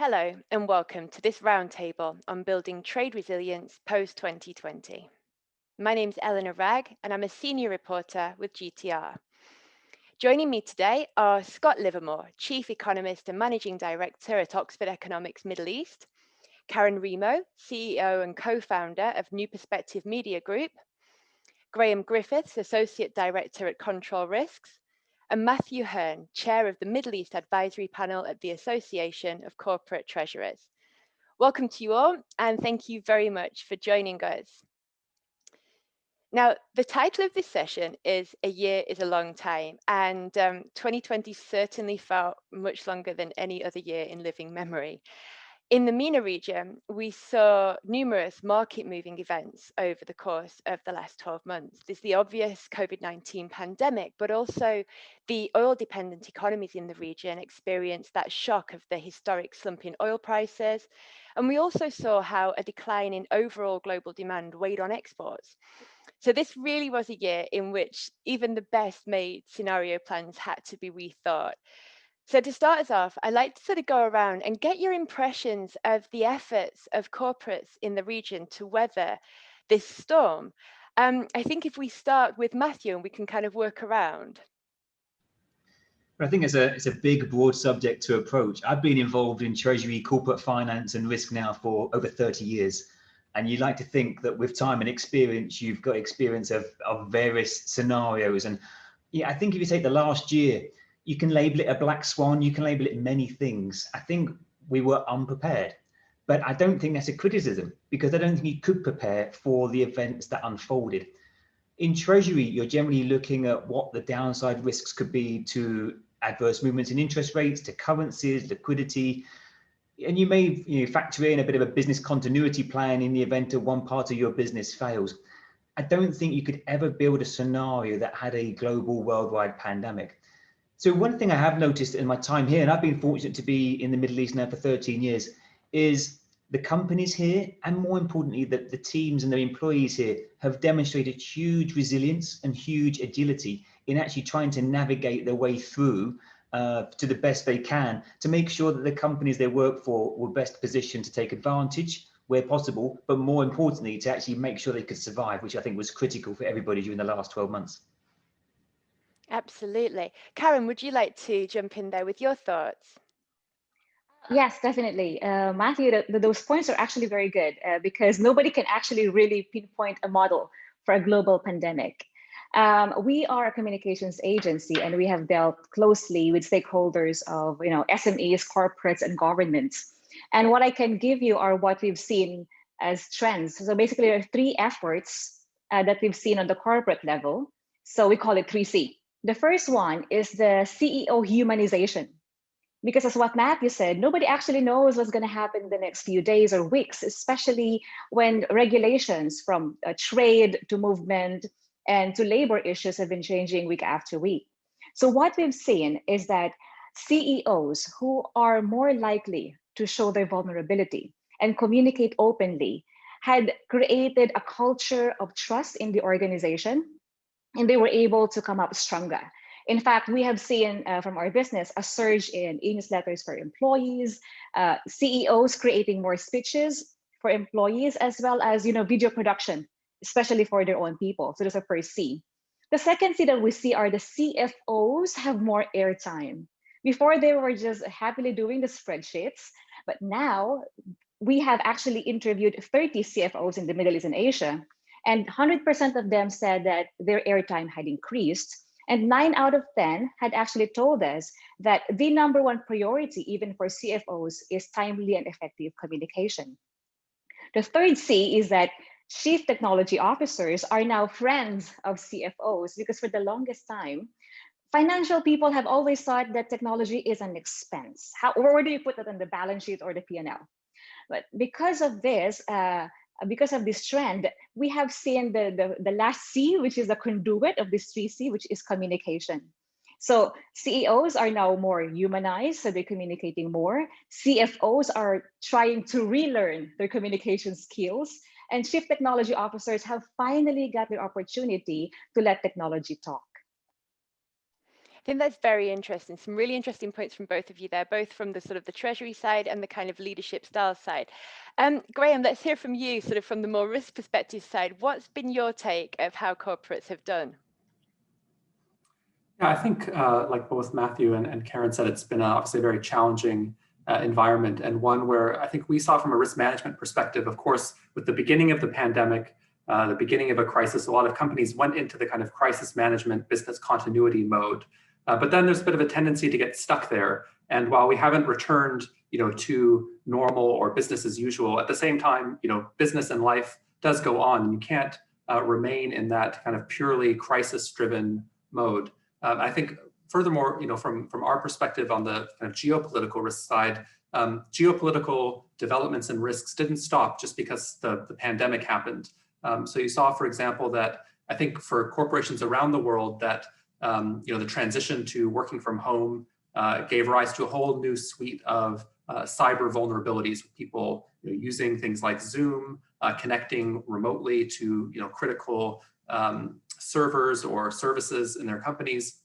Hello and welcome to this roundtable on building trade resilience post-2020. My name's Eleanor Ragg and I'm a senior reporter with GTR. Joining me today are Scott Livermore, Chief Economist and Managing Director at Oxford Economics Middle East, Karen Remo, CEO and co-founder of New Perspective Media Group, Graham Griffiths, Associate Director at Control Risks, and Matthew Hearn, Chair of the Middle East Advisory Panel at the Association of Corporate Treasurers. Welcome to you all, and thank you very much for joining us. Now, the title of this session is A Year is a Long Time, and 2020 certainly felt much longer than any other year in living memory. In the MENA region, we saw numerous market-moving events over the course of the last 12 months. There's the obvious COVID-19 pandemic, but also the oil-dependent economies in the region experienced that shock of the historic slump in oil prices. And we also saw how a decline in overall global demand weighed on exports. So this really was a year in which even the best made scenario plans had to be rethought. So to start us off, I'd like to sort of go around and get your impressions of the efforts of corporates in the region to weather this storm. I think if we start with Matthew and we can kind of work around. I think it's a big, broad subject to approach. I've been involved in treasury, corporate finance and risk now for over 30 years. And you like to think that with time and experience, you've got experience of various scenarios. And yeah, I think if you take the last year, you can label it a black swan, you can label it many things. I think we were unprepared, but I don't think that's a criticism because I don't think you could prepare for the events that unfolded. In treasury, you're generally looking at what the downside risks could be to adverse movements in interest rates, to currencies, liquidity, and you may factor in a bit of a business continuity plan in the event of one part of your business fails. I don't think you could ever build a scenario that had a global worldwide pandemic. So one thing I have noticed in my time here, and I've been fortunate to be in the Middle East now for 13 years, is the companies here, and more importantly, the teams and the employees here have demonstrated huge resilience and huge agility in actually trying to navigate their way through to the best they can to make sure that the companies they work for were best positioned to take advantage where possible, but more importantly, to actually make sure they could survive, which I think was critical for everybody during the last 12 months. Absolutely. Karen, would you like to jump in there with your thoughts? Yes, definitely. Matthew, those points are actually very good because nobody can actually really pinpoint a model for a global pandemic. We are a communications agency and we have dealt closely with stakeholders of SMEs, corporates, and governments. And what I can give you are what we've seen as trends. So basically, there are three efforts that we've seen on the corporate level. So we call it 3C. The first one is the CEO humanization. Because as what Matthew said, nobody actually knows what's going to happen in the next few days or weeks, especially when regulations from trade to movement and to labor issues have been changing week after week. So what we've seen is that CEOs who are more likely to show their vulnerability and communicate openly had created a culture of trust in the organization, and they were able to come up stronger. In fact, we have seen from our business a surge in e-newsletters for employees, CEOs creating more speeches for employees, as well as video production, especially for their own people. So that's the first C. The second C that we see are the CFOs have more airtime. Before they were just happily doing the spreadsheets, but now we have actually interviewed 30 CFOs in the Middle East and Asia, and 100% of them said that their airtime had increased. And 9 out of 10 had actually told us that the number one priority, even for CFOs, is timely and effective communication. The third C is that chief technology officers are now friends of CFOs because for the longest time, financial people have always thought that technology is an expense. Where do you put it on the balance sheet or the P&L? But because of this, because of this trend, we have seen the last C, which is the conduit of this 3C, which is communication. So CEOs are now more humanized, so they're communicating more. CFOs are trying to relearn their communication skills. And chief technology officers have finally got the opportunity to let technology talk. I think that's very interesting. Some really interesting points from both of you there, both from the sort of the Treasury side and the kind of leadership style side. Graham, let's hear from you, sort of from the more risk perspective side. What's been your take of how corporates have done? Yeah, I think like both Matthew and Karen said, it's been obviously a very challenging environment, and one where I think we saw from a risk management perspective, of course, with the beginning of the pandemic, the beginning of a crisis, a lot of companies went into the kind of crisis management, business continuity mode. But then there's a bit of a tendency to get stuck there. And while we haven't returned, to normal or business as usual, at the same time, business and life does go on, and you can't remain in that kind of purely crisis-driven mode. I think furthermore, from our perspective on the kind of geopolitical risk side, geopolitical developments and risks didn't stop just because the pandemic happened. So you saw, for example, that I think for corporations around the world that the transition to working from home gave rise to a whole new suite of cyber vulnerabilities, with people using things like Zoom, connecting remotely to critical servers or services in their companies.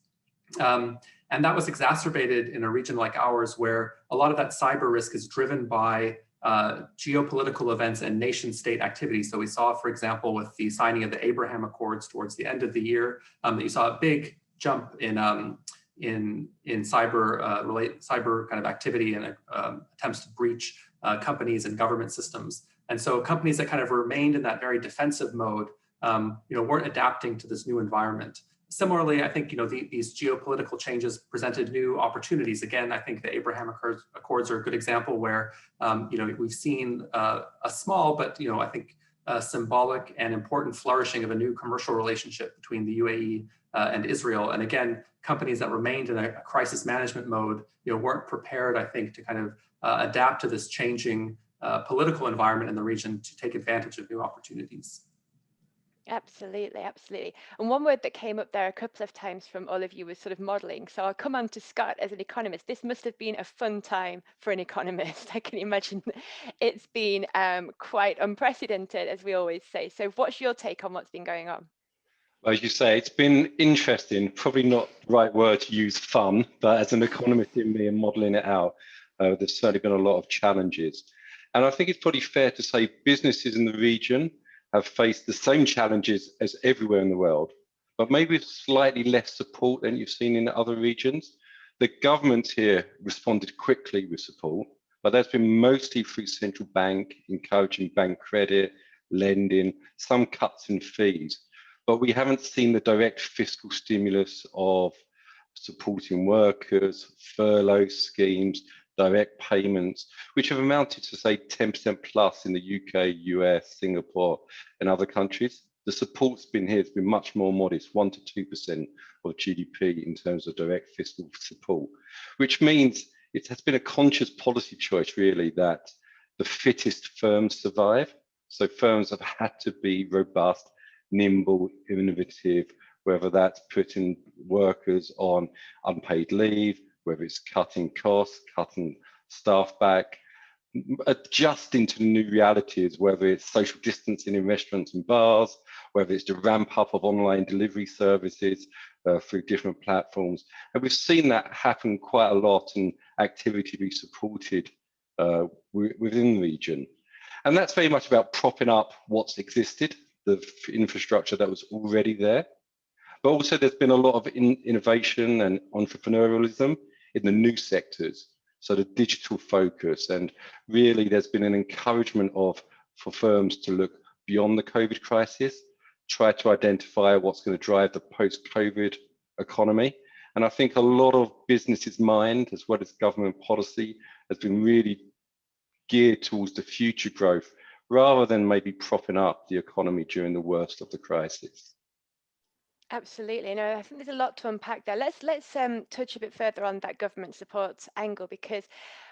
And that was exacerbated in a region like ours, where a lot of that cyber risk is driven by geopolitical events and nation state activities. So we saw, for example, with the signing of the Abraham Accords towards the end of the year, that you saw a big jump in cyber kind of activity and attempts to breach companies and government systems. And so companies that kind of remained in that very defensive mode weren't adapting to this new environment. Similarly, I think these geopolitical changes presented new opportunities. Again, I think the Abraham Accords are a good example where we've seen a small but I think symbolic and important flourishing of a new commercial relationship between the UAE and Israel. And again, companies that remained in a crisis management mode weren't prepared, I think, to kind of adapt to this changing political environment in the region to take advantage of new opportunities. Absolutely, absolutely. And one word that came up there a couple of times from all of you was sort of modeling. So I'll come on to Scott as an economist. This must have been a fun time for an economist. I can imagine it's been quite unprecedented, as we always say. So what's your take on what's been going on? As you say, it's been interesting, probably not the right word to use, fun, but as an economist in me and modeling it out, there's certainly been a lot of challenges. And I think it's probably fair to say businesses in the region have faced the same challenges as everywhere in the world, but maybe with slightly less support than you've seen in other regions. The government here responded quickly with support, but that's been mostly through central bank, encouraging bank credit, lending, some cuts in fees. But we haven't seen the direct fiscal stimulus of supporting workers, furlough schemes, direct payments, which have amounted to, say, 10% plus in the UK, US, Singapore, and other countries. The support's been here, it's been much more modest, 1 to 2% of GDP in terms of direct fiscal support, which means it has been a conscious policy choice, really, that the fittest firms survive. So firms have had to be robust, nimble, innovative, whether that's putting workers on unpaid leave, whether it's cutting costs, cutting staff back, adjusting to new realities, whether it's social distancing in restaurants and bars, whether it's the ramp up of online delivery services through different platforms. And we've seen that happen quite a lot, and activity be supported within the region. And that's very much about propping up what's existed, the infrastructure that was already there. But also there's been a lot of innovation and entrepreneurialism in the new sectors, so the digital focus, and really there's been an encouragement for firms to look beyond the COVID crisis, try to identify what's going to drive the post-COVID economy. And I think a lot of businesses' mind, as well as government policy, has been really geared towards the future growth, rather than maybe propping up the economy during the worst of the crisis. Absolutely. No, I think there's a lot to unpack there. Let's touch a bit further on that government support angle, because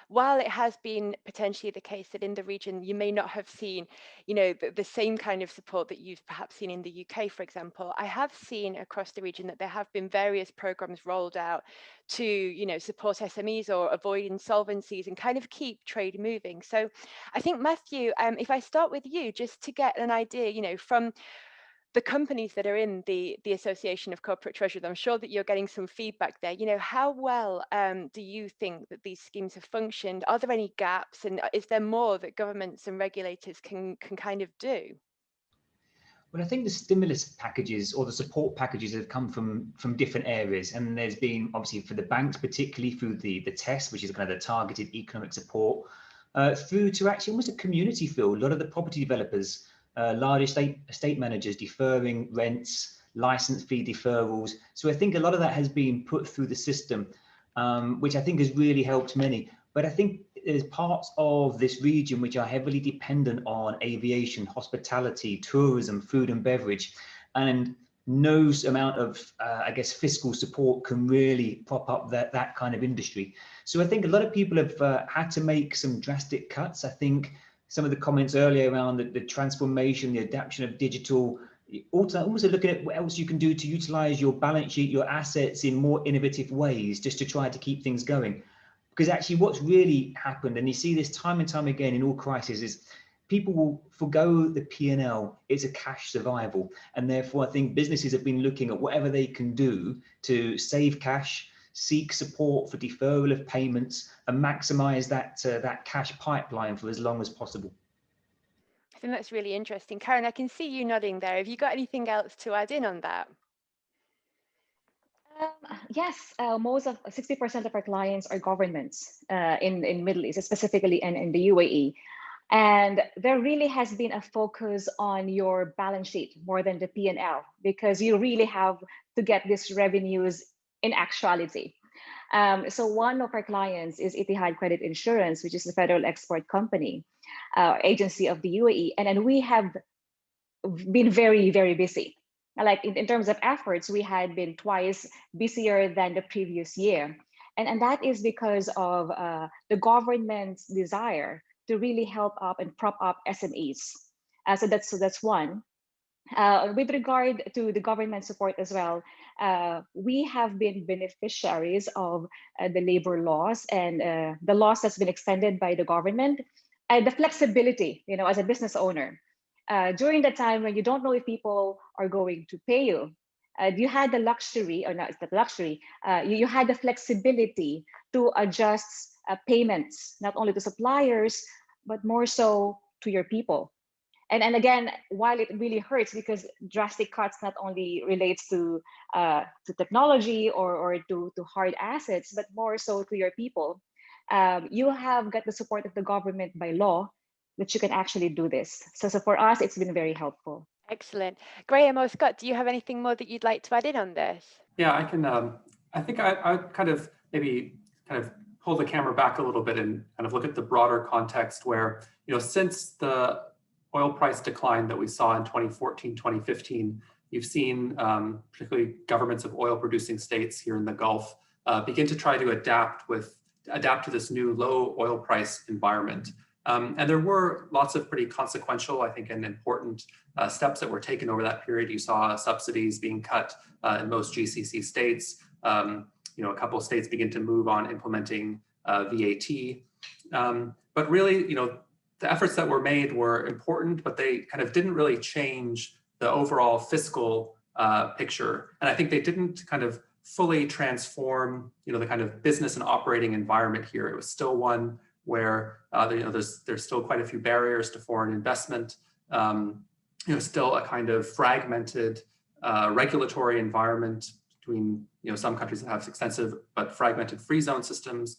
while it has been potentially the case that in the region you may not have seen, the same kind of support that you've perhaps seen in the UK, for example, I have seen across the region that there have been various programs rolled out to, support SMEs or avoid insolvencies and kind of keep trade moving. So I think, Matthew, if I start with you, just to get an idea, from the companies that are in the Association of Corporate Treasurers, I'm sure that you're getting some feedback there. You know, how well do you think that these schemes have functioned? Are there any gaps, and is there more that governments and regulators can kind of do? Well, I think the stimulus packages or the support packages have come from different areas, and there's been obviously for the banks, particularly through the TESS, which is kind of the targeted economic support, through to actually almost a community feel. A lot of the property developers, large estate managers deferring rents, license fee deferrals. So I think a lot of that has been put through the system, which I think has really helped many. But I think there's parts of this region which are heavily dependent on aviation, hospitality, tourism, food and beverage, and no amount of, I guess, fiscal support can really prop up that kind of industry. So I think a lot of people have had to make some drastic cuts. I think some of the comments earlier around the transformation, the adaptation of digital, almost looking at what else you can do to utilize your balance sheet, your assets in more innovative ways, just to try to keep things going. Because actually what's really happened, and you see this time and time again in all crises, is people will forgo the P&L. It's a cash survival. And therefore, I think businesses have been looking at whatever they can do to save cash, seek support for deferral of payments, and maximize that cash pipeline for as long as possible. I think that's really interesting. Karen, I can see you nodding there. Have you got anything else to add in on that? Yes, most of 60% of our clients are governments in Middle East, specifically in the UAE. And there really has been a focus on your balance sheet more than the P&L, because you really have to get these revenues in actuality. So one of our clients is Etihad Credit Insurance, which is the federal export company, agency of the UAE. And then we have been very, very busy. Like in terms of efforts, we had been twice busier than the previous year. And that is because of the government's desire to really help up and prop up SMEs. So that's one. With regard to the government support as well, we have been beneficiaries of the labor laws and the laws that's been extended by the government, and the flexibility, you know, as a business owner. During the time when you don't know if people are going to pay you, you had the luxury, or not the luxury, you had the flexibility to adjust payments, not only to suppliers, but more so to your people. And again, while it really hurts, because drastic cuts not only relates to technology or to hard assets, but more so to your people, you have got the support of the government by law that you can actually do this. So for us, it's been very helpful. Excellent. Graham or Scott, do you have anything more that you'd like to add in on this? Yeah, I can. I think I kind of maybe kind of pull the camera back a little bit and kind of look at the broader context where, you know, since the oil price decline that we saw in 2014, 2015, you've seen particularly governments of oil producing states here in the Gulf begin to try to adapt to this new low oil price environment. And there were lots of pretty consequential, I think, and important steps that were taken over that period. You saw subsidies being cut in most GCC states. You know, a couple of states begin to move on implementing VAT. But really, you know, the efforts that were made were important, but they kind of didn't really change the overall fiscal picture. And I think they didn't kind of fully transform, you know, the kind of business and operating environment here. It was still one where you know, there's still quite a few barriers to foreign investment. You know, still a kind of fragmented regulatory environment between, you know, some countries that have extensive but fragmented free zone systems.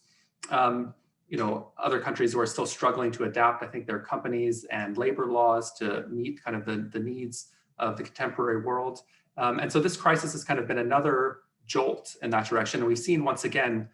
You know, other countries who are still struggling to adapt, I think, their companies and labor laws to meet kind of the needs of the contemporary world. And so this crisis has kind of been another jolt in that direction. And we've seen, once again,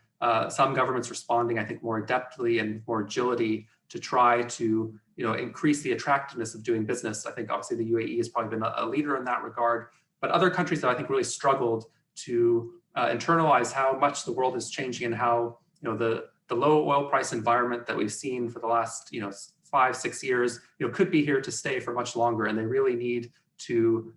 some governments responding, I think, more adeptly and more agility to try to, you know, increase the attractiveness of doing business. I think obviously the UAE has probably been a leader in that regard, but other countries that I think really struggled to internalize how much the world is changing and how, you know, the low oil price environment that we've seen for the last, you know, 5-6 years, you know, could be here to stay for much longer, and they really need to,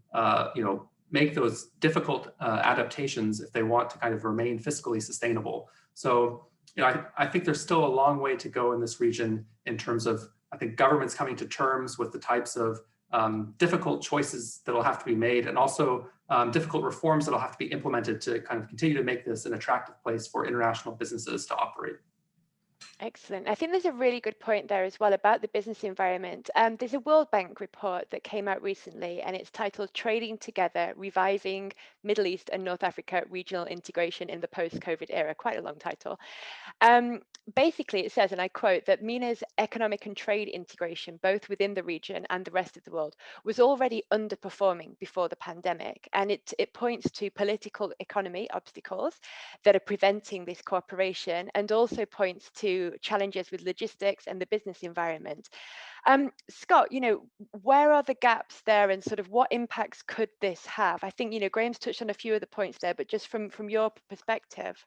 you know, make those difficult adaptations if they want to kind of remain fiscally sustainable. So, you know, I think there's still a long way to go in this region in terms of, I think, governments coming to terms with the types of difficult choices that will have to be made, and also difficult reforms that will have to be implemented to kind of continue to make this an attractive place for international businesses to operate. Excellent. I think there's a really good point there as well about the business environment. There's a World Bank report that came out recently, and it's titled Trading Together, Reviving Middle East and North Africa Regional Integration in the Post-COVID Era. Quite a long title. Basically, it says, and I quote, that MENA's economic and trade integration, both within the region and the rest of the world, was already underperforming before the pandemic. And it points to political economy obstacles that are preventing this cooperation, and also points to challenges with logistics and the business environment. Scott, where are the gaps there, and sort of what impacts could this have? I think, Graham's touched on a few of the points there, but just from your perspective.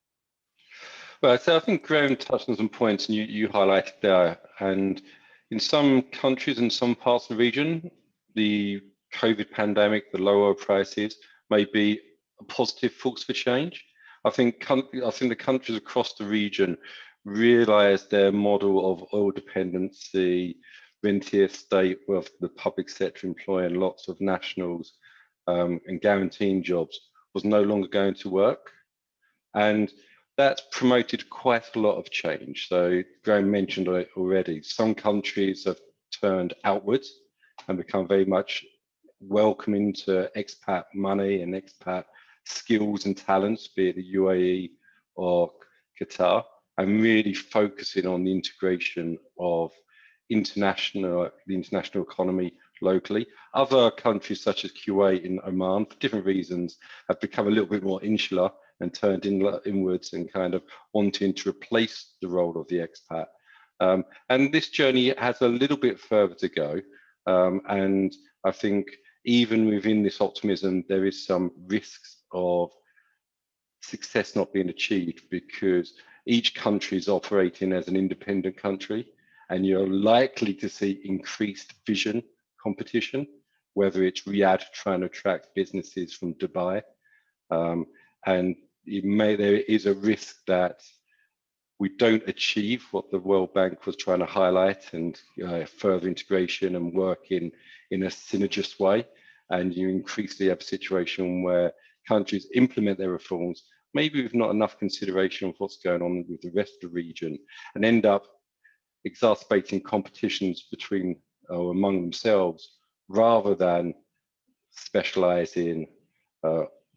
Well, so I think Graham touched on some points, and you highlighted there. And in some countries and some parts of the region, the COVID pandemic, the low oil prices, may be a positive force for change. I think the countries across the region realise their model of oil dependency, rentier state, with the public sector employing lots of nationals and guaranteeing jobs, was no longer going to work. And that's promoted quite a lot of change. So Graham mentioned it already. Some countries have turned outwards and become very much welcoming to expat money and expat skills and talents, be it the UAE or Qatar, and really focusing on the integration of the international economy locally. Other countries such as Kuwait and Oman, for different reasons, have become a little bit more insular and turned inwards and kind of wanting to replace the role of the expat. And this journey has a little bit further to go. And I think even within this optimism, there is some risks of success not being achieved, because each country is operating as an independent country, and you're likely to see increased vision competition, whether it's Riyadh trying to attract businesses from Dubai. And there is a risk that we don't achieve what the World Bank was trying to highlight, and further integration and work in a synergist way. And you increasingly have a situation where countries implement their reforms, maybe with not enough consideration of what's going on with the rest of the region, and end up exacerbating competitions between or among themselves, rather than specializing,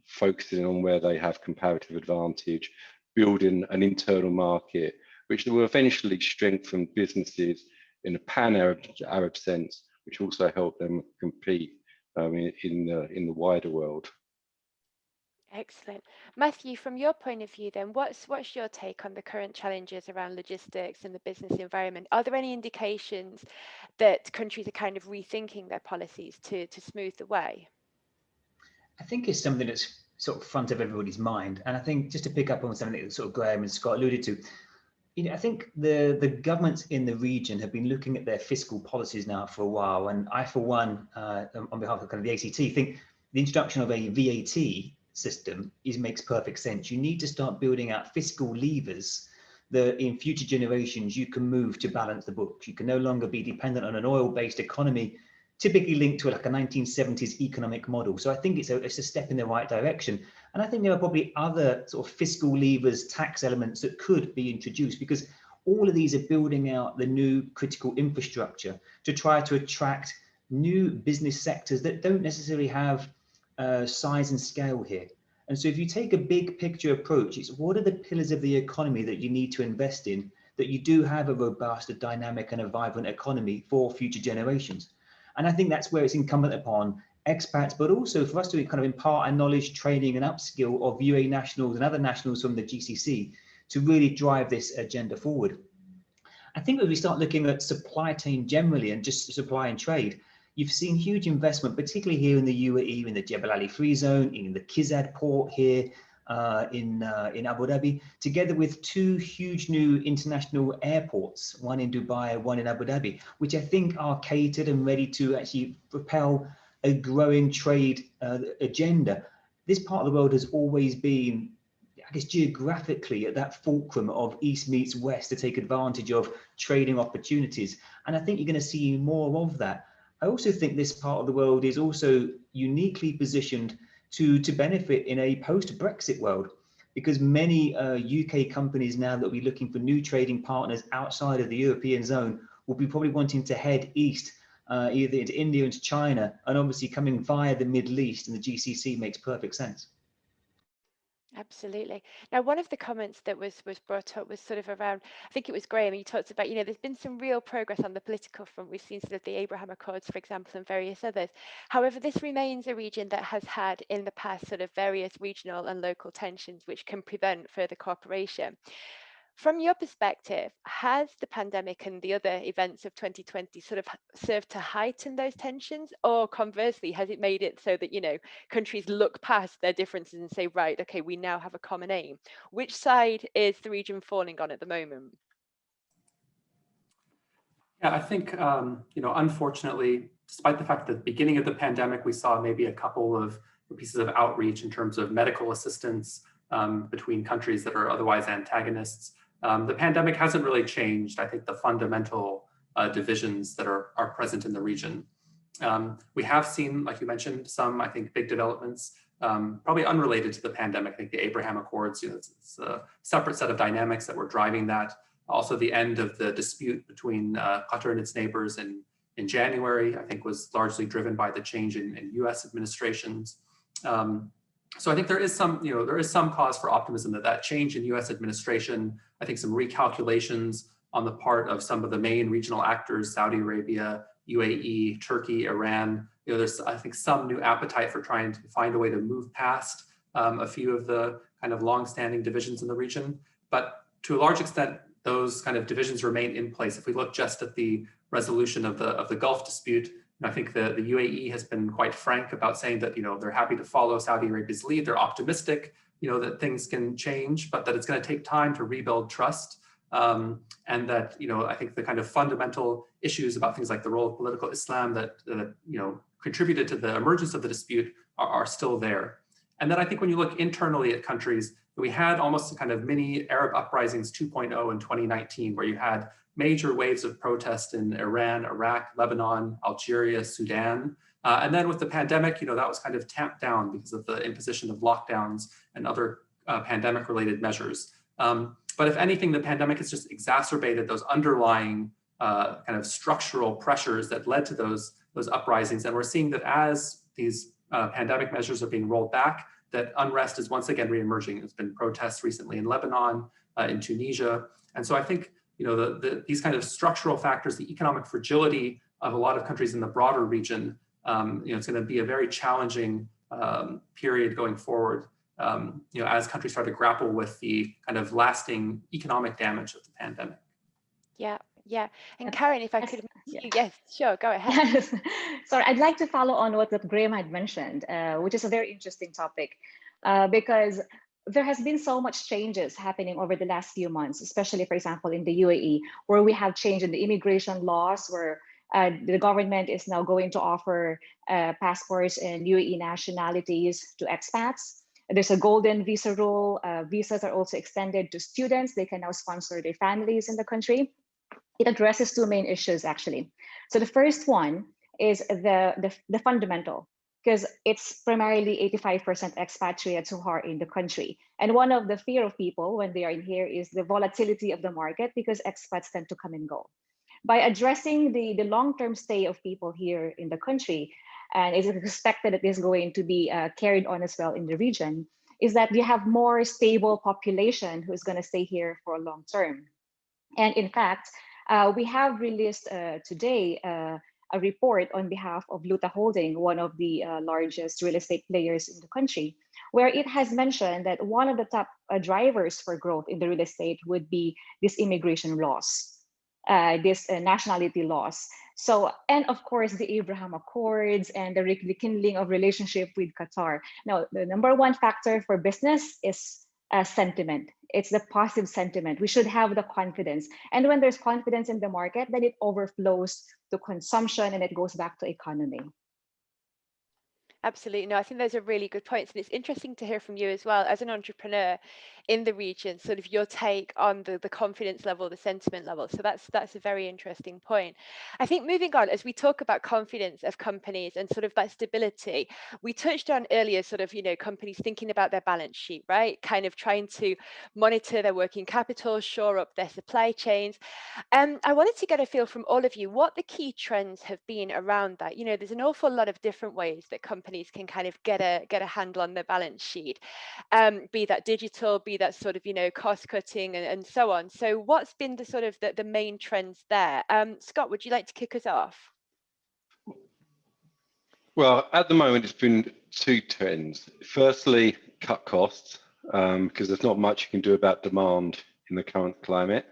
focusing on where they have comparative advantage, building an internal market, which will eventually strengthen businesses in a pan-Arab sense, which also help them compete in the wider world. Excellent. Matthew, from your point of view then, what's your take on the current challenges around logistics and the business environment? Are there any indications that countries are kind of rethinking their policies to smooth the way? I think it's something that's sort of front of everybody's mind. And I think, just to pick up on something that sort of Graham and Scott alluded to, I think the governments in the region have been looking at their fiscal policies now for a while. And I, for one, on behalf of kind of the ACT, think the introduction of a VAT system makes perfect sense. You need to start building out fiscal levers that in future generations you can move to balance the books. You can no longer be dependent on an oil-based economy, typically linked to like a 1970s economic model. So I think it's a step in the right direction. And I think there are probably other sort of fiscal levers, tax elements that could be introduced, because all of these are building out the new critical infrastructure to try to attract new business sectors that don't necessarily have size and scale here. And so if you take a big picture approach, it's what are the pillars of the economy that you need to invest in, that you do have a robust, a dynamic and a vibrant economy for future generations. And I think that's where it's incumbent upon expats, but also for us to kind of impart our knowledge, training and upskill of UAE nationals and other nationals from the GCC to really drive this agenda forward. I think when we start looking at supply chain generally and just supply and trade, you've seen huge investment, particularly here in the UAE, in the Jebel Ali Free Zone, in the Kizad port here in Abu Dhabi, together with two huge new international airports, one in Dubai, one in Abu Dhabi, which I think are catered and ready to actually propel a growing trade agenda. This part of the world has always been, I guess, geographically at that fulcrum of East meets West to take advantage of trading opportunities. And I think you're going to see more of that. I also think this part of the world is also uniquely positioned to benefit in a post-Brexit world, because many UK companies now that will be looking for new trading partners outside of the European zone will be probably wanting to head east, either into India, into China, and obviously coming via the Middle East, and the GCC makes perfect sense. Absolutely. Now, one of the comments that was brought up was sort of around, I think it was Graham, you talked about, there's been some real progress on the political front. We've seen sort of the Abraham Accords, for example, and various others. However, this remains a region that has had in the past sort of various regional and local tensions, which can prevent further cooperation. From your perspective, has the pandemic and the other events of 2020 sort of served to heighten those tensions, or conversely, has it made it so that, countries look past their differences and say, right, okay, we now have a common aim? Which side is the region falling on at the moment? Yeah, I think, unfortunately, despite the fact that at the beginning of the pandemic, we saw maybe a couple of pieces of outreach in terms of medical assistance between countries that are otherwise antagonists, the pandemic hasn't really changed, I think, the fundamental divisions that are present in the region. We have seen, like you mentioned, some, I think, big developments, probably unrelated to the pandemic. I think the Abraham Accords, it's a separate set of dynamics that were driving that. Also, the end of the dispute between Qatar and its neighbors in January, I think, was largely driven by the change in U.S. administrations. So I think there is some cause for optimism that change in U.S. administration, I think some recalculations on the part of some of the main regional actors, Saudi Arabia, UAE, Turkey, Iran, there's, I think, some new appetite for trying to find a way to move past a few of the kind of longstanding divisions in the region. But to a large extent, those kind of divisions remain in place. If we look just at the resolution of the Gulf dispute, I think the UAE has been quite frank about saying that they're happy to follow Saudi Arabia's lead. They're optimistic that things can change, but that it's going to take time to rebuild trust. And that I think the kind of fundamental issues about things like the role of political Islam that contributed to the emergence of the dispute are still there. And then I think when you look internally at countries, we had almost a kind of mini Arab uprisings 2.0 in 2019, where you had major waves of protest in Iran, Iraq, Lebanon, Algeria, Sudan. And then with the pandemic, that was kind of tamped down because of the imposition of lockdowns and other pandemic-related measures. But if anything, the pandemic has just exacerbated those underlying kind of structural pressures that led to those uprisings. And we're seeing that as these pandemic measures are being rolled back, that unrest is once again reemerging. There's been protests recently in Lebanon, in Tunisia. And so I think these kind of structural factors, the economic fragility of a lot of countries in the broader region, it's going to be a very challenging period going forward. As countries try to grapple with the kind of lasting economic damage of the pandemic. Yeah. And Karen, if I could, yes, sure, go ahead. Yes. Sorry, I'd like to follow on what Graham had mentioned, which is a very interesting topic, because there has been so much changes happening over the last few months, especially, for example, in the UAE, where we have change in the immigration laws, where the government is now going to offer passports and UAE nationalities to expats. There's a golden visa rule. Visas are also extended to students. They can now sponsor their families in the country. It addresses two main issues, actually. So the first one is the fundamental, because it's primarily 85% expatriates who are in the country. And one of the fear of people when they are in here is the volatility of the market, because expats tend to come and go. By addressing the long-term stay of people here in the country, and it's expected that this is going to be carried on as well in the region, is that you have more stable population who's going to stay here for a long term. And in fact, we have released today a report on behalf of Luta Holding, one of the largest real estate players in the country, where it has mentioned that one of the top drivers for growth in the real estate would be this immigration laws, this nationality laws. So, and of course, the Abraham Accords and the rekindling of relationship with Qatar. Now, the number one factor for business is sentiment. It's the positive sentiment. We should have the confidence. And when there's confidence in the market, then it overflows to consumption and it goes back to economy. Absolutely. No, I think those are really good points. And it's interesting to hear from you as well, as an entrepreneur in the region, sort of your take on the confidence level, the sentiment level. So that's a very interesting point. I think moving on, as we talk about confidence of companies and sort of that stability, we touched on earlier sort of, companies thinking about their balance sheet, right? Kind of trying to monitor their working capital, shore up their supply chains. I wanted to get a feel from all of you what the key trends have been around that. There's an awful lot of different ways that companies can kind of get a handle on their balance sheet, be that digital, be that sort of cost cutting and so on. So what's been the sort of the main trends there? Scott, would you like to kick us off? Well, at the moment, it's been two trends. Firstly, cut costs, because there's not much you can do about demand in the current climate.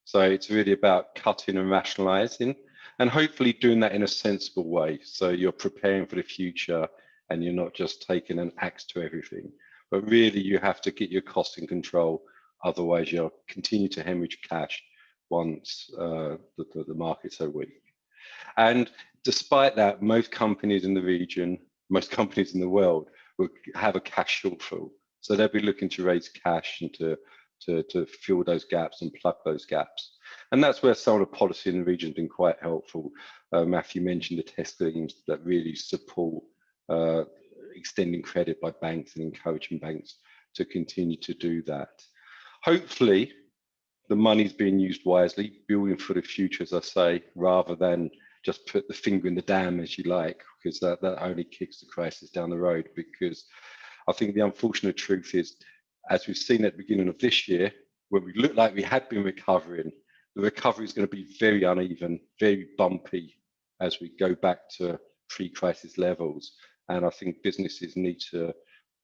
So it's really about cutting and rationalizing, and hopefully doing that in a sensible way. So you're preparing for the future and you're not just taking an axe to everything. But really, you have to get your costs in control. Otherwise, you'll continue to hemorrhage cash once the markets are weak. And despite that, most companies in the region, most companies in the world will have a cash shortfall. So they'll be looking to raise cash and to fill those gaps and plug those gaps. And that's where some of the policy in the region has been quite helpful. Matthew mentioned the test schemes that really support extending credit by banks and encouraging banks to continue to do that. Hopefully, the money's being used wisely, building for the future, as I say, rather than just put the finger in the dam, as you like, because that only kicks the crisis down the road. Because I think the unfortunate truth is, as we've seen at the beginning of this year, when we looked like we had been recovering, the recovery is going to be very uneven, very bumpy as we go back to pre-crisis levels. And I think businesses need to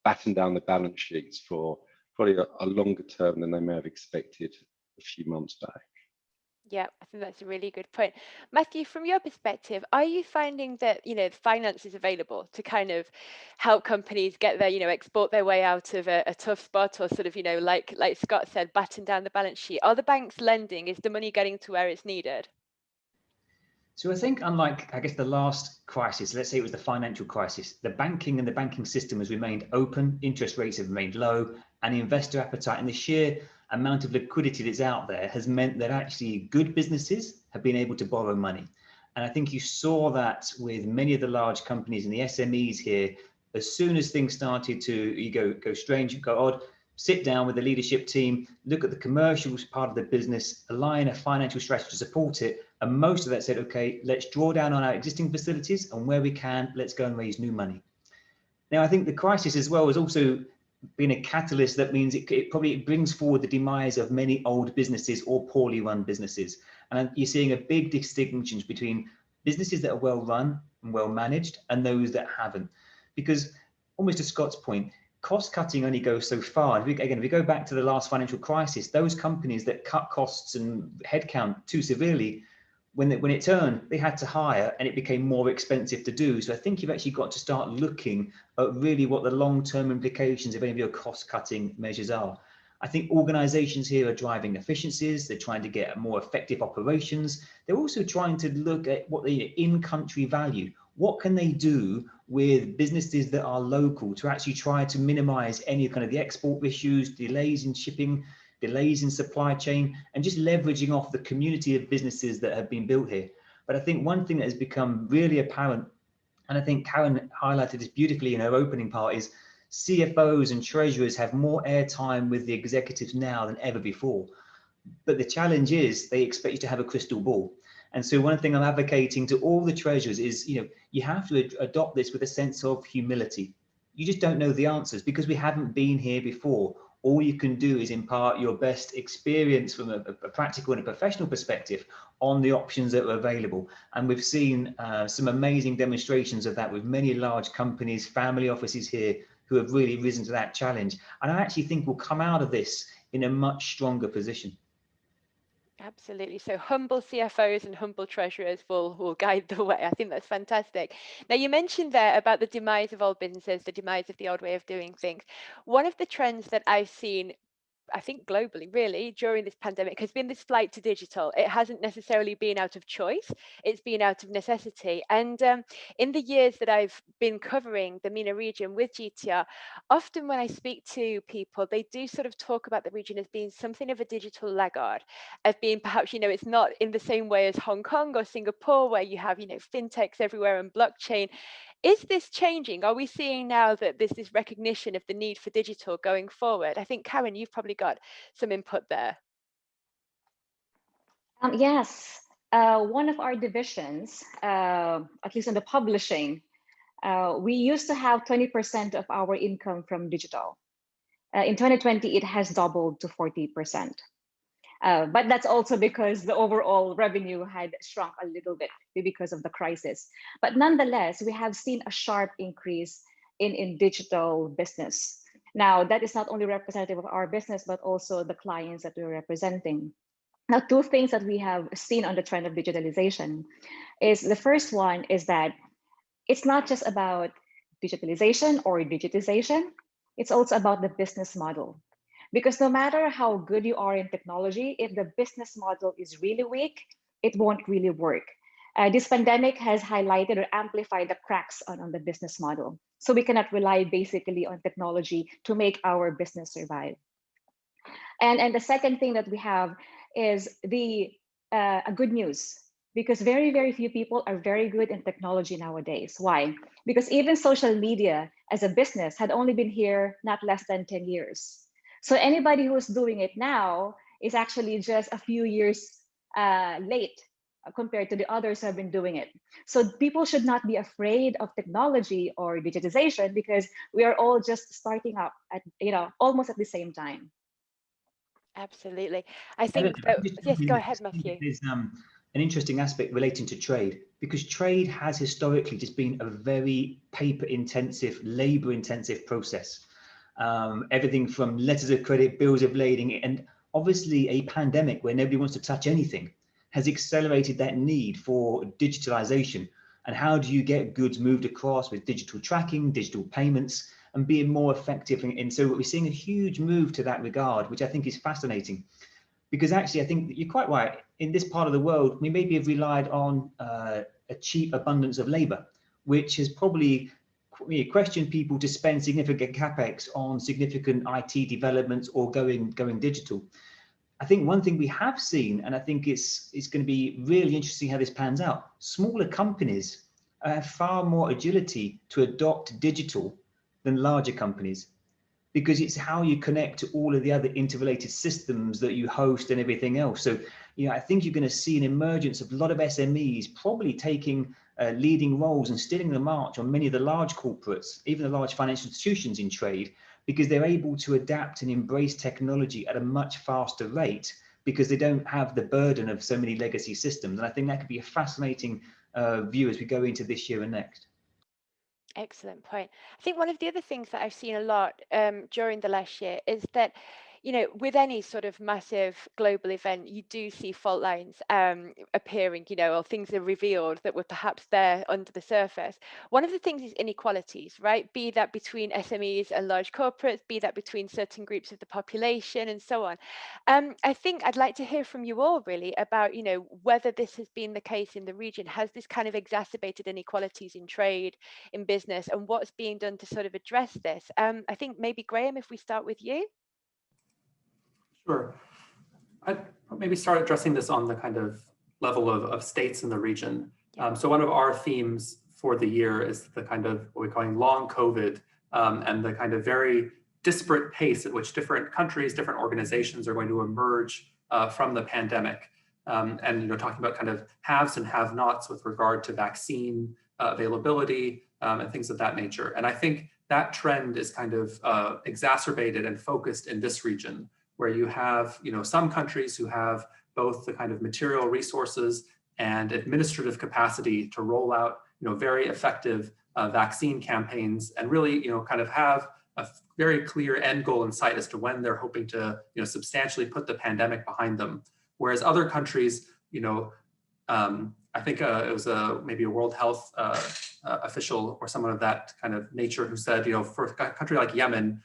batten down the balance sheets for probably a longer term than they may have expected a few months back. Yeah, I think that's a really good point. Matthew, from your perspective, are you finding that, finance is available to kind of help companies get their, export their way out of a tough spot, or sort of, like Scott said, batten down the balance sheet? Are the banks lending? Is the money getting to where it's needed? So I think, unlike, I guess, the last crisis, let's say it was the financial crisis, the banking and the banking system has remained open, interest rates have remained low, and the investor appetite and the sheer amount of liquidity that's out there has meant that actually good businesses have been able to borrow money. And I think you saw that with many of the large companies and the SMEs here. As soon as things started to go strange, go odd, sit down with the leadership team, look at the commercial part of the business, align a financial strategy to support it. And most of that said, okay, let's draw down on our existing facilities, and where we can, let's go and raise new money. Now, I think the crisis as well has also been a catalyst that means it probably brings forward the demise of many old businesses or poorly run businesses. And you're seeing a big distinction between businesses that are well run and well managed and those that haven't. Because almost to Scott's point, cost cutting only goes so far. If we go back to the last financial crisis, those companies that cut costs and headcount too severely, when it turned, they had to hire and it became more expensive to do. So I think you've actually got to start looking at really what the long-term implications of any of your cost-cutting measures are. I think organizations here are driving efficiencies. They're trying to get more effective operations. They're also trying to look at what the in-country value. What can they do with businesses that are local to actually try to minimize any kind of the export issues, delays in shipping, delays in supply chain, and just leveraging off the community of businesses that have been built here. But I think one thing that has become really apparent, and I think Karen highlighted this beautifully in her opening part, is CFOs and treasurers have more airtime with the executives now than ever before. But the challenge is they expect you to have a crystal ball. And so one thing I'm advocating to all the treasurers is, you have to adopt this with a sense of humility. You just don't know the answers because we haven't been here before. All you can do is impart your best experience from a practical and a professional perspective on the options that are available. And we've seen some amazing demonstrations of that with many large companies, family offices here who have really risen to that challenge. And I actually think we'll come out of this in a much stronger position. Absolutely. So humble CFOs and humble treasurers will guide the way. I think that's fantastic. Now, you mentioned there about the demise of old businesses, the demise of the old way of doing things. One of the trends that I've seen I think globally, really, during this pandemic has been this flight to digital. It hasn't necessarily been out of choice, it's been out of necessity. And in the years that I've been covering the MENA region with GTR, often when I speak to people, they do sort of talk about the region as being something of a digital laggard, as being perhaps, it's not in the same way as Hong Kong or Singapore, where you have, fintechs everywhere and blockchain. Is this changing? Are we seeing now that there's this recognition of the need for digital going forward? I think, Karen, you've probably got some input there. Yes, one of our divisions, at least in the publishing, we used to have 20% of our income from digital. In 2020, it has doubled to 40%. But that's also because the overall revenue had shrunk a little bit because of the crisis. But nonetheless, we have seen a sharp increase in digital business. Now, that is not only representative of our business, but also the clients that we're representing. Now, two things that we have seen on the trend of digitalization is the first one is that it's not just about digitalization or digitization, it's also about the business model. Because no matter how good you are in technology, if the business model is really weak, it won't really work. This pandemic has highlighted or amplified the cracks on the business model. So we cannot rely basically on technology to make our business survive. And the second thing that we have is the good news, because very, very few people are very good in technology nowadays. Why? Because even social media as a business had only been here not less than 10 years. So anybody who's doing it now is actually just a few years late compared to the others who have been doing it. So people should not be afraid of technology or digitization because we are all just starting up at, almost at the same time. Absolutely. I think that, yes, go ahead, Matthew. There's an interesting aspect relating to trade, because trade has historically just been a very paper intensive, labor intensive process. Everything from letters of credit, bills of lading, and obviously a pandemic where nobody wants to touch anything has accelerated that need for digitalization. And how do you get goods moved across with digital tracking, digital payments, and being more effective? And so we're seeing a huge move to that regard, which I think is fascinating. Because actually, I think that you're quite right. In this part of the world, we maybe have relied on a cheap abundance of labor, which has probably questioned people to spend significant capex on significant IT developments or going digital. I think one thing we have seen, and I think it's going to be really interesting how this pans out, smaller companies have far more agility to adopt digital than larger companies, because it's how you connect to all of the other interrelated systems that you host and everything else. So, I think you're going to see an emergence of a lot of SMEs probably taking leading roles and stealing the march on many of the large corporates, even the large financial institutions in trade, because they're able to adapt and embrace technology at a much faster rate because they don't have the burden of so many legacy systems. And I think that could be a fascinating view as we go into this year and next. Excellent point. I think one of the other things that I've seen a lot during the last year is that, with any sort of massive global event, you do see fault lines appearing, or things are revealed that were perhaps there under the surface. One of the things is inequalities, right? Be that between SMEs and large corporates, be that between certain groups of the population and so on. I think I'd like to hear from you all really about, whether this has been the case in the region. Has this kind of exacerbated inequalities in trade, in business, and what's being done to sort of address this? I think maybe Graham, if we start with you. Sure. I'd maybe start addressing this on the kind of level of states in the region. So one of our themes for the year is the kind of what we're calling long COVID, and the kind of very disparate pace at which different countries, different organizations are going to emerge from the pandemic. And talking about kind of haves and have-nots with regard to vaccine availability and things of that nature. And I think that trend is kind of exacerbated and focused in this region, where you have some countries who have both the kind of material resources and administrative capacity to roll out very effective vaccine campaigns and really kind of have a very clear end goal in sight as to when they're hoping to substantially put the pandemic behind them. Whereas other countries, I think it was maybe a World Health official or someone of that kind of nature who said, for a country like Yemen,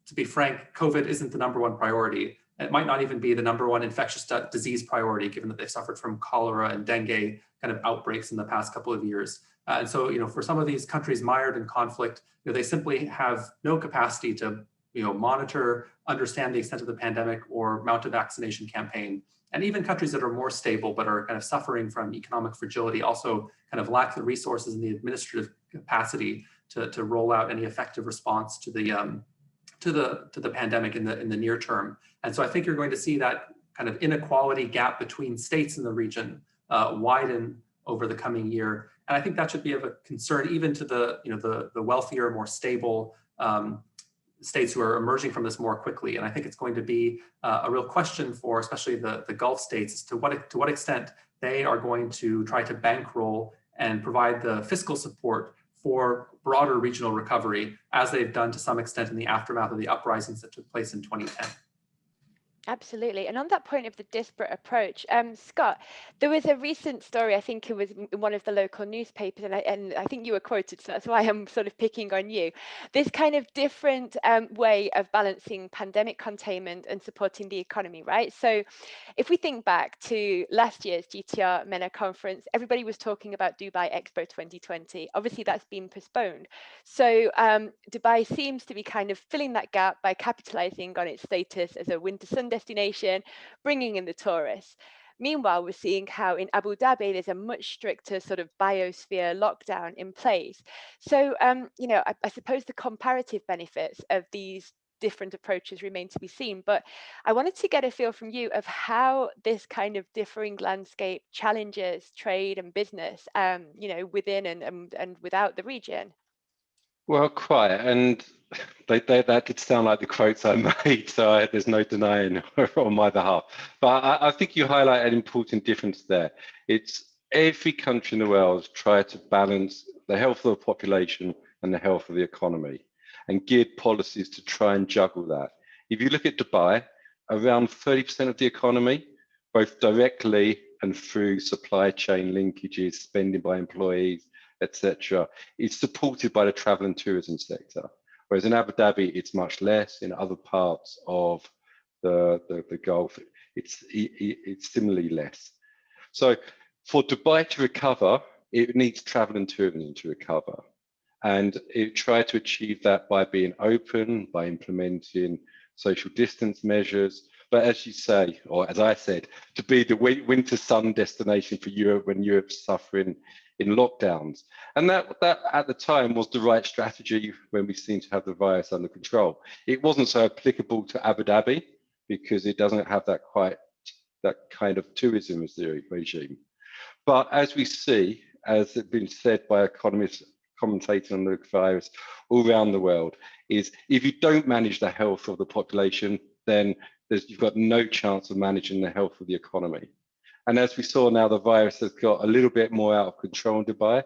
to be frank, COVID isn't the #1 priority. It might not even be the #1 infectious disease priority, given that they've suffered from cholera and dengue kind of outbreaks in the past couple of years. And so, for some of these countries mired in conflict, they simply have no capacity to, monitor, understand the extent of the pandemic, or mount a vaccination campaign. And even countries that are more stable but are kind of suffering from economic fragility also kind of lack the resources and the administrative capacity to roll out any effective response to the pandemic in the near term. And so I think you're going to see that kind of inequality gap between states in the region widen over the coming year. And I think that should be of a concern even to the wealthier, more stable states who are emerging from this more quickly. And I think it's going to be a real question for especially the Gulf states as to what extent they are going to try to bankroll and provide the fiscal support for broader regional recovery, as they've done to some extent in the aftermath of the uprisings that took place in 2010. Absolutely. And on that point of the disparate approach, Scott, there was a recent story, I think it was in one of the local newspapers, and I think you were quoted, so that's why I'm sort of picking on you. This kind of different way of balancing pandemic containment and supporting the economy, right? So if we think back to last year's GTR MENA conference, everybody was talking about Dubai Expo 2020. Obviously, that's been postponed. So Dubai seems to be kind of filling that gap by capitalizing on its status as a winter sun destination, bringing in the tourists. Meanwhile, we're seeing how in Abu Dhabi, there's a much stricter sort of biosphere lockdown in place. So, I suppose the comparative benefits of these different approaches remain to be seen. But I wanted to get a feel from you of how this kind of differing landscape challenges trade and business, within and without the region. Well, quite, and that did sound like the quotes I made, so there's no denying on my behalf. But I think you highlight an important difference there. It's every country in the world has tried to balance the health of the population and the health of the economy, and geared policies to try and juggle that. If you look at Dubai, around 30% of the economy, both directly and through supply chain linkages, spending by employees, etc., is supported by the travel and tourism sector. Whereas in Abu Dhabi, it's much less. In other parts of the Gulf, it's similarly less. So for Dubai to recover, it needs travel and tourism to recover. And it tried to achieve that by being open, by implementing social distance measures. But as you say, or as I said, to be the winter sun destination for Europe when Europe's suffering in lockdowns. And that at the time was the right strategy when we seemed to have the virus under control. It wasn't so applicable to Abu Dhabi because it doesn't have that kind of tourism as the regime. But as we see, as has been said by economists commentating on the virus all around the world, is if you don't manage the health of the population, then you've got no chance of managing the health of the economy. And as we saw now, the virus has got a little bit more out of control in Dubai,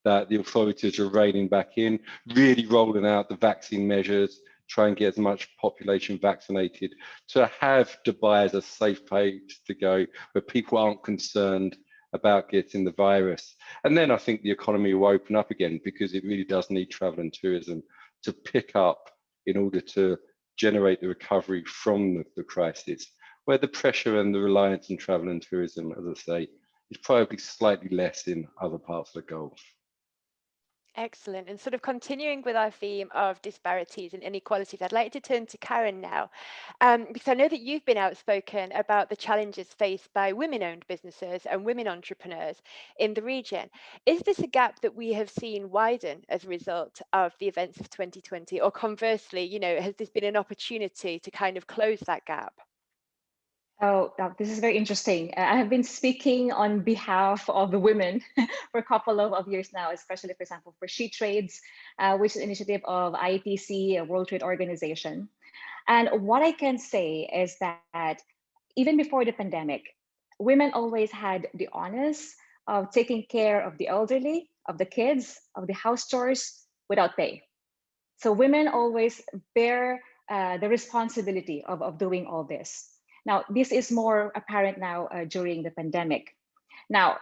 that the authorities are reining back in, really rolling out the vaccine measures, try and get as much population vaccinated to have Dubai as a safe place to go where people aren't concerned about getting the virus. And then I think the economy will open up again because it really does need travel and tourism to pick up in order to generate the recovery from the crisis, where the pressure and the reliance on travel and tourism, as I say, is probably slightly less in other parts of the Gulf. Excellent. And sort of continuing with our theme of disparities and inequalities, I'd like to turn to Karen now, because I know that you've been outspoken about the challenges faced by women-owned businesses and women entrepreneurs in the region. Is this a gap that we have seen widen as a result of the events of 2020? Or conversely, has this been an opportunity to kind of close that gap? Oh, this is very interesting. I have been speaking on behalf of the women for a couple of years now, especially, for example, for She Trades, which is an initiative of ITC, a World Trade Organization. And what I can say is that even before the pandemic, women always had the onus of taking care of the elderly, of the kids, of the house chores without pay. So women always bear the responsibility of doing all this. Now, this is more apparent now during the pandemic. Now,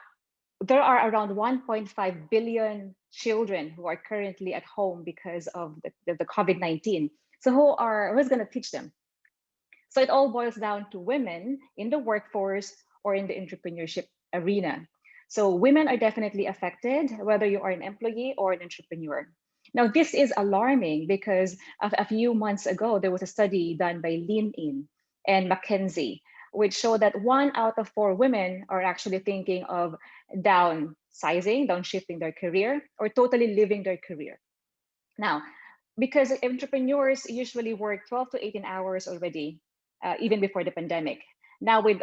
there are around 1.5 billion children who are currently at home because of the COVID-19. So who's going to teach them? So it all boils down to women in the workforce or in the entrepreneurship arena. So women are definitely affected, whether you are an employee or an entrepreneur. Now, this is alarming because a few months ago, there was a study done by LinkedIn and McKinsey, which showed that 1 out of 4 women are actually thinking of downshifting their career, or totally leaving their career. Now, because entrepreneurs usually work 12 to 18 hours already, even before the pandemic. Now with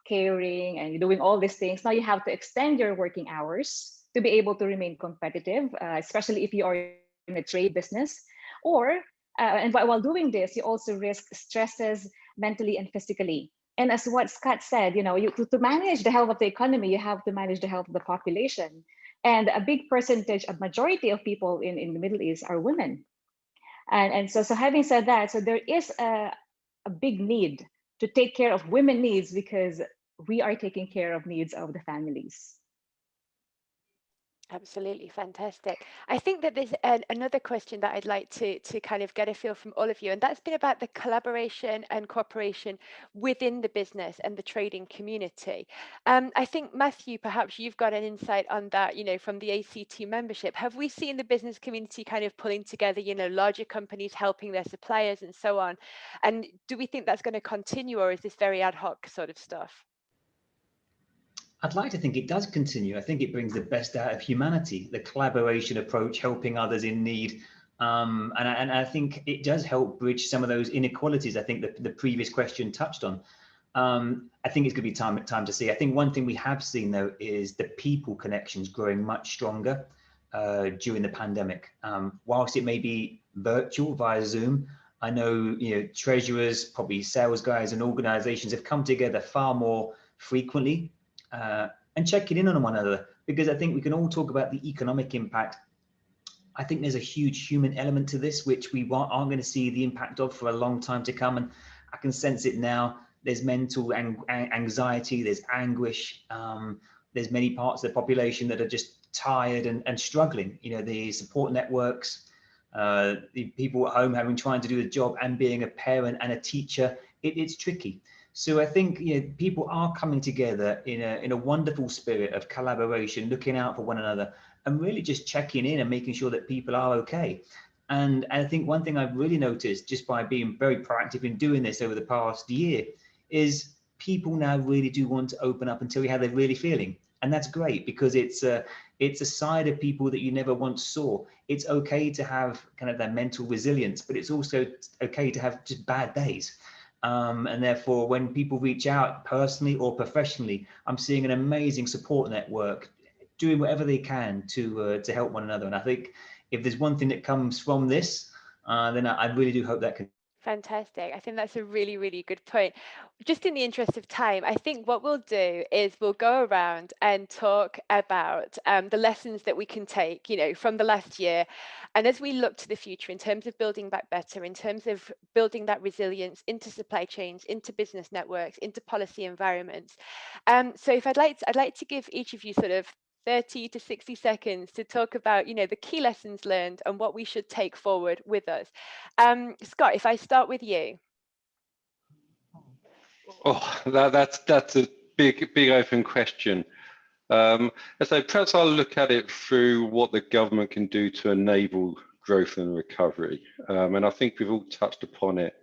caring and doing all these things, now you have to extend your working hours to be able to remain competitive, especially if you are in a trade business. And while doing this, you also risk stresses mentally and physically. And as what Scott said, to manage the health of the economy, you have to manage the health of the population. And a big percentage, a majority of people in the Middle East are women. And so having said that, so there is a big need to take care of women needs, because we are taking care of needs of the families. Absolutely fantastic. I think that there's another question that I'd like to kind of get a feel from all of you, and that's been about the collaboration and cooperation within the business and the trading community. I think, Matthew, perhaps you've got an insight on that, from the ACT membership. Have we seen the business community kind of pulling together, larger companies helping their suppliers and so on? And do we think that's going to continue, or is this very ad hoc sort of stuff? I'd like to think it does continue. I think it brings the best out of humanity, the collaboration approach, helping others in need. And I think it does help bridge some of those inequalities I think the previous question touched on. I think it's going to be time to see. I think one thing we have seen, though, is the people connections growing much stronger during the pandemic. Whilst it may be virtual via Zoom, I know treasurers, probably sales guys and organizations have come together far more frequently and checking in on one another, because I think we can all talk about the economic impact. I think there's a huge human element to this, which we aren't going to see the impact of for a long time to come. And I can sense it now. There's mental anxiety, there's anguish. There's many parts of the population that are just tired and struggling. The support networks, the people at home trying to do the job and being a parent and a teacher, it's tricky. So I think people are coming together in a wonderful spirit of collaboration, looking out for one another, and really just checking in and making sure that people are okay. And I think one thing I've really noticed, just by being very proactive in doing this over the past year, is people now really do want to open up and tell you how they're really feeling. And that's great, because it's a side of people that you never once saw. It's okay to have kind of that mental resilience, but it's also okay to have just bad days. And therefore, when people reach out personally or professionally, I'm seeing an amazing support network doing whatever they can to help one another. And I think if there's one thing that comes from this, then I really do hope that can. Fantastic. I think that's a really, really good point. Just in the interest of time, I think what we'll do is we'll go around and talk about the lessons that we can take, from the last year. And as we look to the future in terms of building back better, in terms of building that resilience into supply chains, into business networks, into policy environments. So if I'd like to give each of you sort of 30 to 60 seconds to talk about, the key lessons learned and what we should take forward with us. Scott, if I start with you. Oh, that's a big open question. So perhaps I'll look at it through what the government can do to enable growth and recovery. And I think we've all touched upon it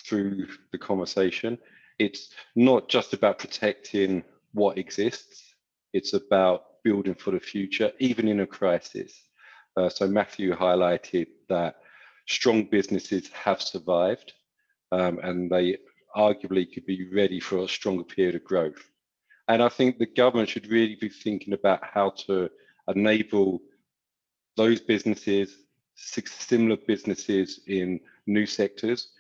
through the conversation. It's not just about protecting what exists, it's about building for the future, even in a crisis. So Matthew highlighted that strong businesses have survived, and they arguably could be ready for a stronger period of growth. And I think the government should really be thinking about how to enable those businesses, similar businesses in new sectors.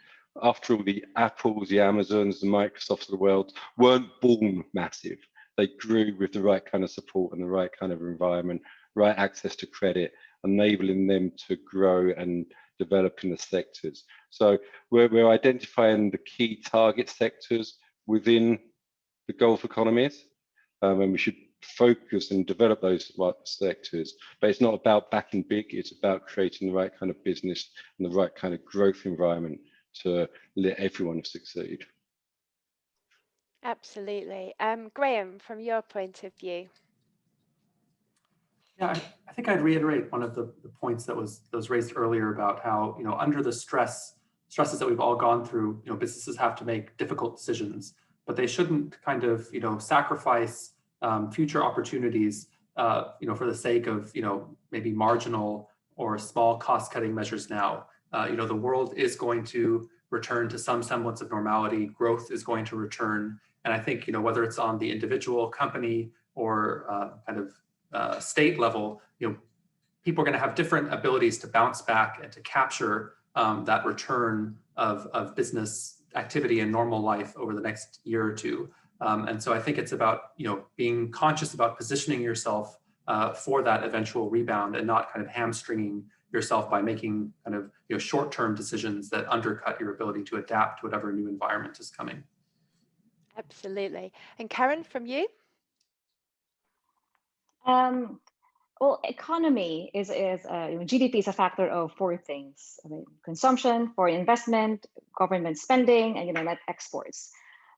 After all, the Apples, the Amazons, the Microsofts of the world weren't born massive. They grew with the right kind of support and the right kind of environment, right access to credit, enabling them to grow and develop in the sectors. So we're identifying the key target sectors within the Gulf economies, and we should focus and develop those right sectors. But it's not about backing big, it's about creating the right kind of business and the right kind of growth environment to let everyone succeed. Absolutely. Graham, from your point of view. Yeah, I think I'd reiterate one of the points that was raised earlier about how, under the stresses that we've all gone through, businesses have to make difficult decisions, but they shouldn't kind of, sacrifice future opportunities, for the sake of, maybe marginal or small cost-cutting measures now. The world is going to return to some semblance of normality. Growth is going to return, and I think, whether it's on the individual, company, or kind of state level, people are going to have different abilities to bounce back and to capture that return of business activity and normal life over the next year or two. And so I think it's about being conscious about positioning yourself for that eventual rebound and not kind of hamstringing yourself by making kind of short-term decisions that undercut your ability to adapt to whatever new environment is coming. Absolutely. And Karen, from you? Well, economy is GDP is a factor of four things: consumption, foreign investment, government spending, and net exports.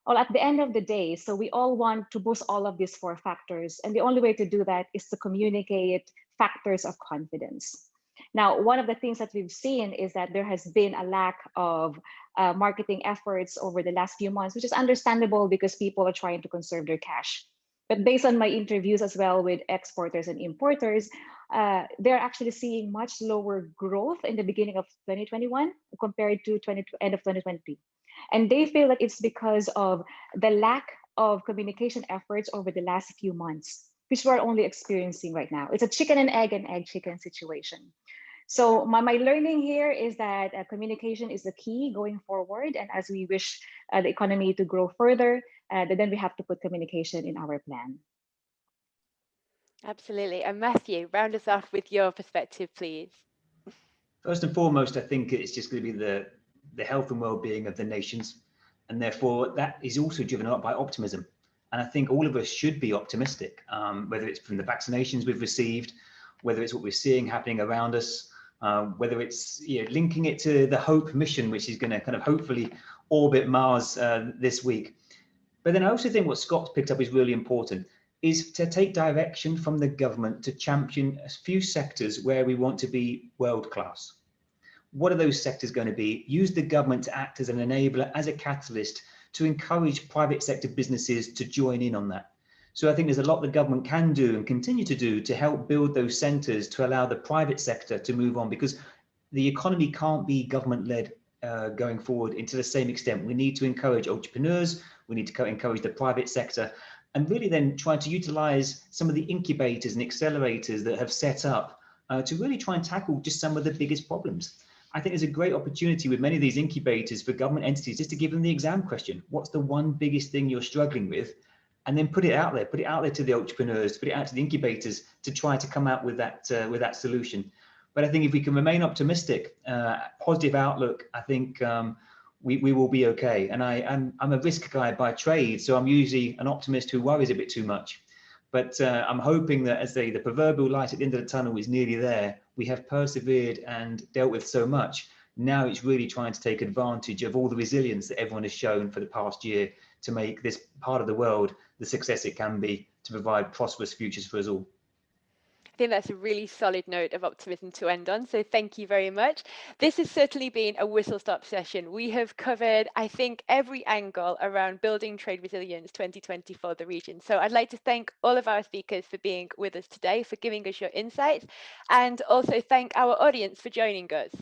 Well, at the end of the day, so we all want to boost all of these four factors, and the only way to do that is to communicate factors of confidence. Now, one of the things that we've seen is that there has been a lack of marketing efforts over the last few months, which is understandable because people are trying to conserve their cash. But based on my interviews as well with exporters and importers, they're actually seeing much lower growth in the beginning of 2021 compared to end of 2020. And they feel that it's because of the lack of communication efforts over the last few months, which we're only experiencing right now. It's a chicken and egg chicken situation. So my learning here is that communication is the key going forward. And as we wish the economy to grow further, then we have to put communication in our plan. Absolutely. And Matthew, round us off with your perspective, please. First and foremost, I think it's just going to be the health and well-being of the nations. And therefore, that is also driven up by optimism. And I think all of us should be optimistic, whether it's from the vaccinations we've received, whether it's what we're seeing happening around us, whether it's linking it to the HOPE mission, which is going to kind of hopefully orbit Mars this week. But then I also think what Scott's picked up is really important, is to take direction from the government to champion a few sectors where we want to be world class. What are those sectors going to be? Use the government to act as an enabler, as a catalyst, to encourage private sector businesses to join in on that. So I think there's a lot the government can do and continue to do to help build those centres to allow the private sector to move on, because the economy can't be government-led going forward to the same extent. We need to encourage entrepreneurs, we need to encourage the private sector, and really then try to utilise some of the incubators and accelerators that have set up to really try and tackle just some of the biggest problems. I think there's a great opportunity with many of these incubators for government entities just to give them the exam question. What's the one biggest thing you're struggling with? And then put it out there to the entrepreneurs, put it out to the incubators to try to come out with that solution. But I think if we can remain optimistic, positive outlook, I think we will be okay. And I'm a risk guy by trade, so I'm usually an optimist who worries a bit too much. But I'm hoping that as the proverbial light at the end of the tunnel is nearly there, we have persevered and dealt with so much. Now it's really trying to take advantage of all the resilience that everyone has shown for the past year to make this part of the world the success it can be, to provide prosperous futures for us all. I think that's a really solid note of optimism to end on. So thank you very much. This has certainly been a whistle-stop session. We have covered, I think, every angle around building trade resilience 2020 for the region. So I'd like to thank all of our speakers for being with us today, for giving us your insights, and also thank our audience for joining us.